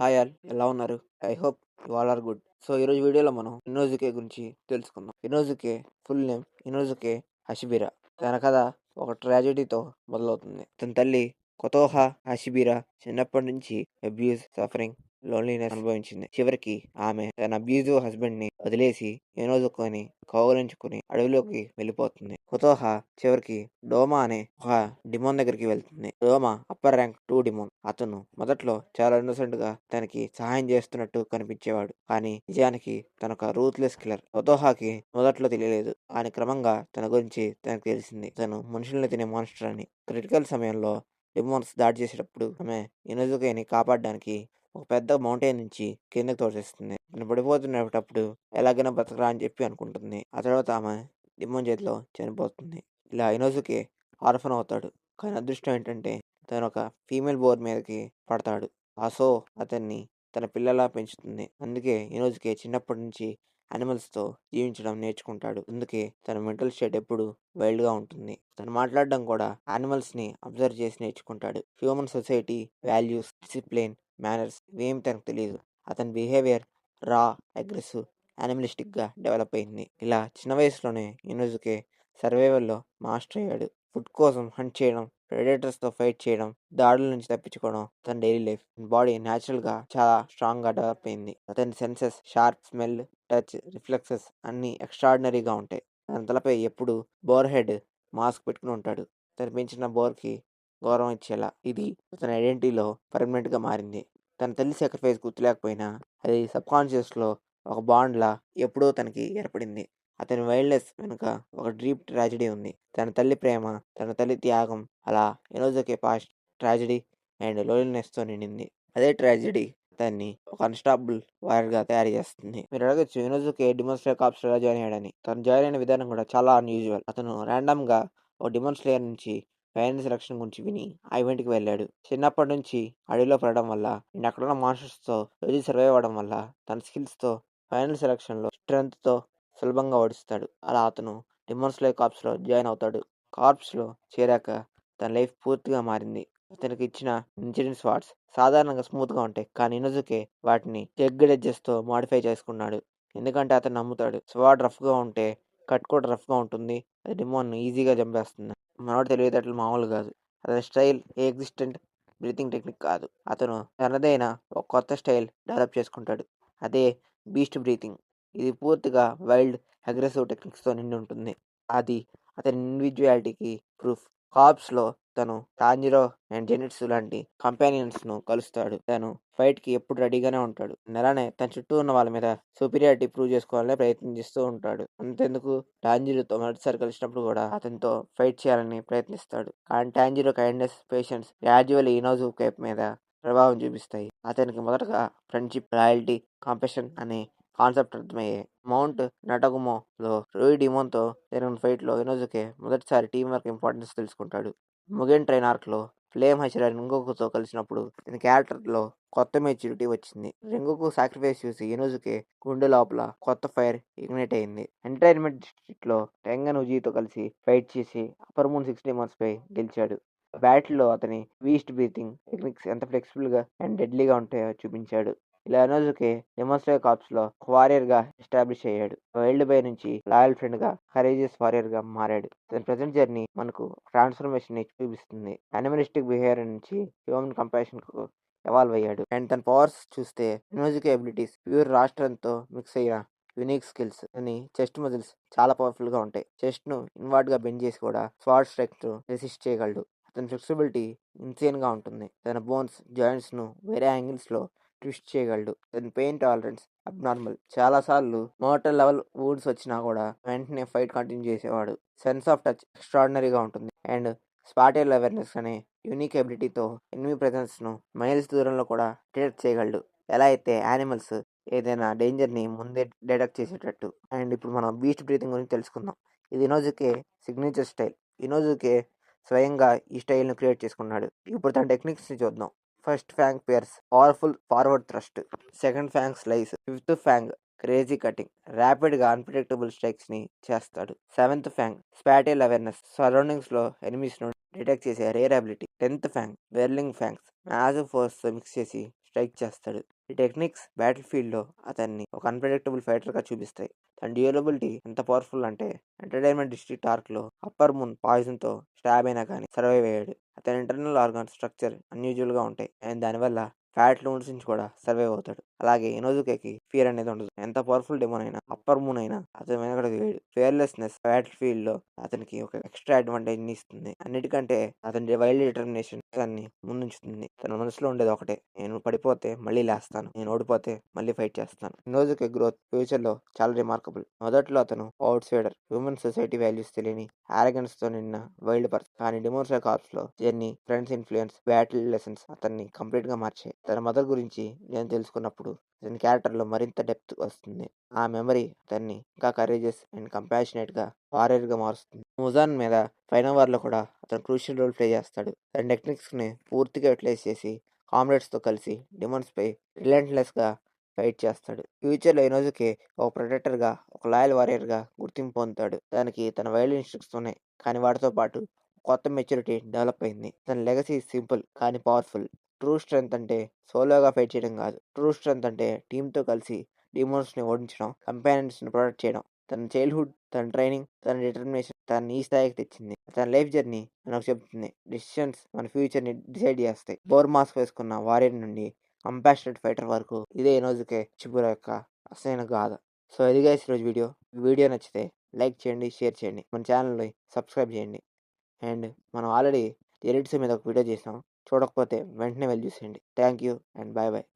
Hi all ఎలా ఉన్నారు? I hope you all are good. So ఈరోజు వీడియోలో మనం ఇనోజుకే గురించి తెలుసుకుందాం. Inosuke full name Inosuke Hashibira. తన కథ ఒక ట్రాజెడీతో మొదలవుతుంది. తన తల్లి కొతోహా హషిబిరా చిన్నప్పటి నుంచి అబ్యూస్, సఫరింగ్, లోన్లీనెస్ అనుభవించింది. చివరికి ఆమె తన అబ్యూజివ్ హస్బెండ్ ని వదిలేసి ఇనోజుకోని కౌగిలించుకుని అడవిలోకి వెళ్ళిపోతుంది. కొతోహా చివరికి డోమా అనే ఒక డిమోన్ దగ్గరికి వెళ్తుంది. డోమా అప్పర్ ర్యాంక్ 2 డిమోన్. అతను మొదట్లో చాలా ఇన్నోసెంట్ గా తనకి సహాయం చేస్తున్నట్టు కనిపించేవాడు. కానీ నిజానికి తనొక రూత్లెస్ కిల్లర్. కొతోహాకి మొదట్లో తెలియలేదు. కానీ క్రమంగా తన గురించి తనకు తెలిసింది. తను మనుషుల్ని తినే మాన్స్టర్ అని. క్రిటికల్ సమయంలో డిమోన్స్ దాడి చేసేటప్పుడు ఆమె ఇనోజుకేని కాపాడడానికి ఒక పెద్ద మౌంటైన్ నుంచి కిందకి తోసేస్తుంది. తను పడిపోతున్నప్పుడు ఎలాగైనా బ్రతకరా అని చెప్పి అనుకుంటుంది. ఆ తర్వాత ఆమె డిమోన్ చేతిలో చనిపోతుంది. ఇలా ఇనోజుకే ఆర్ఫన్ అవుతాడు. కానీ అదృష్టం ఏంటంటే తను ఒక ఫీమేల్ బోర్ మీదకి పడతాడు. ఆ సో అతన్ని తన పిల్లలా పెంచుతుంది. అందుకే ఇనోజుకే చిన్నప్పటి నుంచి యానిమల్స్తో జీవించడం నేర్చుకుంటాడు. అందుకే తన మెంటల్ స్టేట్ ఎప్పుడు వైల్డ్గా ఉంటుంది. తను మాట్లాడడం కూడా యానిమల్స్ని అబ్జర్వ్ చేసి నేర్చుకుంటాడు. Human society values, discipline, manners ఇవేమి తనకు తెలియదు. అతని బిహేవియర్ రా, అగ్రెసివ్, యానిమలిస్టిక్గా డెవలప్ అయింది. ఇలా చిన్న వయసులోనే ఇనోజుకే సర్వైవల్లో మాస్టర్ అయ్యాడు. ఫుడ్ కోసం హంట్ చేయడం, ప్రెడేటర్స్తో ఫైట్ చేయడం, దాడుల నుంచి తప్పించుకోవడం తన డైలీ లైఫ్. బాడీ న్యాచురల్గా చాలా స్ట్రాంగ్గా డెవలప్ అయింది. అతని senses sharp, smell, touch, reflexes అన్నీ ఎక్స్ట్రాడినరీగా ఉంటాయి. తన తలపై ఎప్పుడు బోర్ హెడ్ మాస్క్ పెట్టుకుని ఉంటాడు. తను పెంచిన బోర్కి గౌరవం ఇచ్చేలా. ఇది అతని ఐడెంటిటీలో పర్మనెంట్గా మారింది. తన తల్లి సాక్రిఫైస్ గుర్తులేకపోయినా అది సబ్కాన్షియస్లో ఒక బాండ్లా ఎప్పుడో తనకి ఏర్పడింది. అతని వైల్డ్నెస్ వెనుక ఒక డీప్ ట్రాజడీ ఉంది. తన తల్లి ప్రేమ, తన తల్లి త్యాగం, అలా ఎనోజుకే పాస్ట్ ట్రాజడీ అండ్ లోన్లీనెస్తో నిండింది. అదే ట్రాజడీ అతన్ని ఒక అన్స్టాపబుల్ వారియర్గా తయారు చేస్తుంది. మీరు అడగచ్చు ఇనోజుకే డిమోన్ స్లేయర్ కార్ప్స్ ఎలా జాయిన్ అయ్యాడని. తను జాయిన్ అయిన విధానం కూడా చాలా అన్యూజువల్. అతను ర్యాండమ్గా ఒక డిమోన్ స్లేయర్ నుంచి ఫైనల్ సెలక్షన్ గురించి విని ఆ ఈవెంట్కి వెళ్ళాడు. చిన్నప్పటి నుంచి అడవిలో పడడం వల్ల అండ్ అక్కడున్న మాన్స్టర్స్తో రోజు సర్వైవ్ అవ్వడం వల్ల తన స్కిల్స్తో ఫైనల్ సెలక్షన్లో స్ట్రెంగ్త్తో సులభంగా ఓడిస్తాడు. అలా అతను డిమోన్ స్లేయర్ కార్ప్స్లో జాయిన్ అవుతాడు. కార్ప్స్లో చేరాక తన లైఫ్ పూర్తిగా మారింది. అతనికి ఇచ్చిన ఇన్సిడెంట్ స్వాట్స్ సాధారణంగా స్మూత్గా ఉంటాయి. కానీ ఇనోజుకే వాటిని జగ్గడ్ ఎడ్జెస్తో మాడిఫై చేసుకున్నాడు. ఎందుకంటే అతను నమ్ముతాడు స్వాడ్ రఫ్గా ఉంటే కట్ కూడా రఫ్గా ఉంటుంది. అది డిమోన్ ఈజీగా చంపేస్తుంది. మనోడు తెలివితేటలు మామూలు కాదు. అతని స్టైల్ ఏ ఎగ్జిస్టెంట్ బ్రీతింగ్ టెక్నిక్ కాదు. అతను తనదైన ఒక కొత్త స్టైల్ డెవలప్ చేసుకుంటాడు. అదే బీస్ట్ బ్రీతింగ్. ఇది పూర్తిగా వైల్డ్, అగ్రెసివ్ టెక్నిక్స్తో నిండి ఉంటుంది. అది అతని ఇండివిజువాలిటీకి ప్రూఫ్. కార్ప్స్లో తను టాంజిరో అండ్ జెనిట్సు లాంటి కంపానియన్స్ను కలుస్తాడు. తను ఫైట్కి ఎప్పుడు రెడీగానే ఉంటాడు. అలానే తన చుట్టూ ఉన్న వాళ్ళ మీద సుపీరియారిటీ ప్రూవ్ చేసుకోవాలని ప్రయత్నిస్తూ ఉంటాడు. అంతెందుకు టాంజిరోతో మొదటిసారి కలిసినప్పుడు కూడా అతనితో ఫైట్ చేయాలని ప్రయత్నిస్తాడు. కానీ టాంజిరో కైండ్నెస్, పేషెన్స్ గ్రాడ్యువల్లీ ఇనోజుకే మీద ప్రభావం చూపిస్తాయి. అతనికి మొదటగా ఫ్రెండ్షిప్, లాయల్టీ, కాంపాషన్ అనే కాన్సెప్ట్ అర్థమయ్యాయి. మౌంట్ నటగుమోలో రూయి డిమోన్తో జరిగిన ఫైట్లో ఇనోజుకే మొదటిసారి టీం వర్క్ ఇంపార్టెన్స్ తెలుసుకుంటాడు. ముగెన్ ట్రైన్ ఆర్క్లో ఫ్లేమ్ హషిరా రింగోకుతో కలిసినప్పుడు తన క్యారెక్టర్లో కొత్త మెచ్యూరిటీ వచ్చింది. రింగోకు సాక్రిఫైస్ చూసి ఇనోజుకే గుండె లోపల కొత్త ఫైర్ ఇగ్నైట్ అయింది. ఎంటర్టైన్మెంట్ డిస్ట్రిక్ట్లో టెంగన్ ఉజీతో కలిసి ఫైట్ చేసి అప్పర్ మూన్ 6 డిమోన్స్ పై గెలిచాడు. బ్యాటిల్లో అతని బీస్ట్ బ్రీతింగ్ టెక్నిక్స్ ఎంత ఫ్లెక్సిబుల్గా అండ్ డెడ్లీగా ఉంటాయో చూపించాడు. ఇలా ఇనోజుకే డిమోన్ స్లేయర్ కార్ప్స్లో వారియర్గా ఎస్టాబ్లిష్ అయ్యాడు. వైల్డ్ బై నుంచి లాయల్ ఫ్రెండ్గా, కరేజియస్ వారియర్గా మారాడు. తన ప్రజెంట్ జర్నీ మనకు ట్రాన్స్ఫర్మేషన్ ని చూపిస్తుంది. యానిమలిస్టిక్ బిహేవియర్ నుంచి హ్యూమన్ కంపాషన్ కు ఎవాల్వ్ అయ్యాడు. అండ్ తన పవర్స్ చూస్తే ఇనోజుకే అబిలిటీస్ ప్యూర్ రా స్ట్రెంగ్త్ తో మిక్స్ అయిన యూనిక్ స్కిల్స్. అని చెస్ట్ మజిల్స్ చాలా పవర్ఫుల్ గా ఉంటాయి. చెస్ట్ ను ఇన్వర్డ్ గా బెండ్ చేసి కూడా స్వాడ్ స్ట్రైక్స్ రెసిస్ట్ చేయగలడు. అతని ఫ్లెక్సిబిలిటీ ఇన్సేన్ గా ఉంటుంది. తన బోన్స్, జాయింట్స్ ను వేరే యాంగిల్స్ లో ట్విస్ట్ చేయగలడు. అతని పెయిన్ టాలరెన్స్ అబ్నార్మల్. చాలా సార్లు మోర్టల్ లెవెల్ వూడ్స్ వచ్చినా కూడా వెంటనే ఫైట్ కంటిన్యూ చేసేవాడు. సెన్స్ ఆఫ్ టచ్ ఎక్స్ట్రాడినరీగా ఉంటుంది. అండ్ స్పాటియల్ అవేర్నెస్ అనే యూనిక్ ఎబిలిటీతో ఎనిమీ ప్రెజెన్స్ ను మైల్స్ దూరంలో కూడా డిటెక్ట్ చేయగలడు. ఎలా అయితే యానిమల్స్ ఏదైనా డేంజర్ ని ముందే డిటెక్ట్ చేసేటట్టు. అండ్ ఇప్పుడు మనం బీస్ట్ బ్రీతింగ్ గురించి తెలుసుకుందాం. ఇది ఇనోజుకే సిగ్నేచర్ స్టైల్. ఇనోజుకే స్వయంగా ఈ స్టైల్ను క్రియేట్ చేసుకున్నాడు. ఇప్పుడు తన టెక్నిక్స్ని చూద్దాం. First fang pierce, powerful forward thrust. Second fang slice. Fifth fang crazy cutting, ర్యాపిడ్గా అన్ప్రిడిక్టబుల్ స్ట్రైక్స్ని చేస్తాడు. సెవెంత్ ఫ్యాంగ్ స్పాటియల్ అవేర్నెస్, సరౌండింగ్స్లో ఎనిమీస్ను డిటెక్ట్ చేసే rare ability. 10th fang whirling fangs, massive ఫోర్స్తో మిక్స్ చేసి స్ట్రైక్ చేస్తాడు. ఈ టెక్నిక్స్ బ్యాటిల్ ఫీల్డ్లో అతన్ని ఒక అన్ప్రెడిక్టబుల్ ఫైటర్గా చూపిస్తాయి. తన డ్యూరబిలిటీ ఎంత పవర్ఫుల్ అంటే ఎంటర్టైన్మెంట్ డిస్ట్రిక్ట్ ఆర్క్లో అప్పర్ మూన్ పాయిజన్తో స్టాబ్ అయినా కానీ సర్వైవ్ అయ్యాడు. అతని ఇంటర్నల్ ఆర్గాన్ స్ట్రక్చర్ అన్యూజువల్గా ఉంటాయి అండ్ దానివల్ల ఫ్యాట్ లోన్స్ నుంచి కూడా సర్వైవ్ అవుతాడు. అలాగే ఇనోజుకేకి ఫియర్ అనేది ఉండదు. ఎంత పవర్ఫుల్ డెమోన్ అయినా అప్పర్ మూన్ అయినా అతని మీద కూడా వేయడు. ఫియర్లెస్నెస్ బ్యాటిల్ ఫీల్డ్ లో అతనికి ఒక ఎక్స్ట్రా అడ్వాంటేజ్ ని ఇస్తుంది. అన్నిటికంటే అతని వైల్డ్ డిటర్మినేషన్ అతన్ని ముందుంచుతుంది. తన మనసులో ఉండేది ఒకటే, నేను పడిపోతే మళ్ళీ లేస్తాను, నేను ఓడిపోతే మళ్ళీ ఫైట్ చేస్తాను. ఇనోజుకే గ్రోత్ ఫ్యూచర్ లో చాలా రిమార్కబుల్. మొదట్లో అతను out cider, human society values తెలియని arrogance తో నిన్న వైల్డ్ పర్సన్. కానీ డిమోన్స్టర్ కార్ప్స్ లో journey, friends influence, battle lessons అతన్ని కంప్లీట్ గా మార్చాయి. తన మదర్ గురించి నేను తెలుసుకున్నప్పుడు అతని క్యారెక్టర్ లో మరింత డెప్త్ వస్తుంది. ఆ మెమరీ అతన్ని ఇంకా కరేజియస్ అండ్ కంపాషనేట్ గా వారియర్ గా మారుస్తుంది. ముజాన్ మీద ఫైనల్ వార్ లో కూడా అతను క్రూషియల్ రోల్ ప్లే చేస్తాడు. తన టెక్నిక్స్ ని పూర్తిగా యూటిలైజ్ చేసి కామ్రేడ్స్ తో కలిసి డిమోన్స్ పై రిలెంట్లెస్ గా ఫైట్ చేస్తాడు. ఫ్యూచర్ లో ఇనోజుకి ఒక ప్రొటెక్టర్ గా, ఒక లాయల్ వారియర్ గా గుర్తింపు పొందుతాడు. దానికి తన వైల్డ్ ఇన్స్టింక్ట్స్ ఉన్నాయి, కానీ వాటితో పాటు కొత్త మెచ్యూరిటీ డెవలప్ అయింది. తన లెగసీ సింపుల్ కానీ పవర్ఫుల్. ట్రూ స్ట్రెంగ్త్ అంటే సోలోగా ఫైట్ చేయడం కాదు. ట్రూ స్ట్రెంగ్త్ అంటే టీంతో కలిసి డిమోన్స్ ని ఓడించడం, కంపానియన్స్ ని ప్రొటెక్ట్ చేయడం. తన చైల్డ్హుడ్, తన ట్రైనింగ్, తన డిటర్మినేషన్ తన ఈ స్థాయికి తెచ్చింది. తన లైఫ్ జర్నీ మనకు చెబుతుంది డిసిషన్స్ మన ఫ్యూచర్ ని డిసైడ్ చేస్తాయి. బోర్ మాస్క్ వేసుకున్న వారియర్ నుండి కంపాషనేట్ ఫైటర్ వరకు ఇదే ఇనోజుకే చిబురా యొక్క అసలైన గాథ. సో ఇది గైస్ ఈరోజు వీడియో. ఈ వీడియో నచ్చితే లైక్ చేయండి, షేర్ చేయండి, మన ఛానల్ని సబ్స్క్రైబ్ చేయండి. అండ్ మనం ఆల్రెడీ ఎలిట్స్ మీద ఒక వీడియో చేసాం, చూడకపోతే వెంటనే వెళ్ళి చూసేయండి. Thank you and bye bye.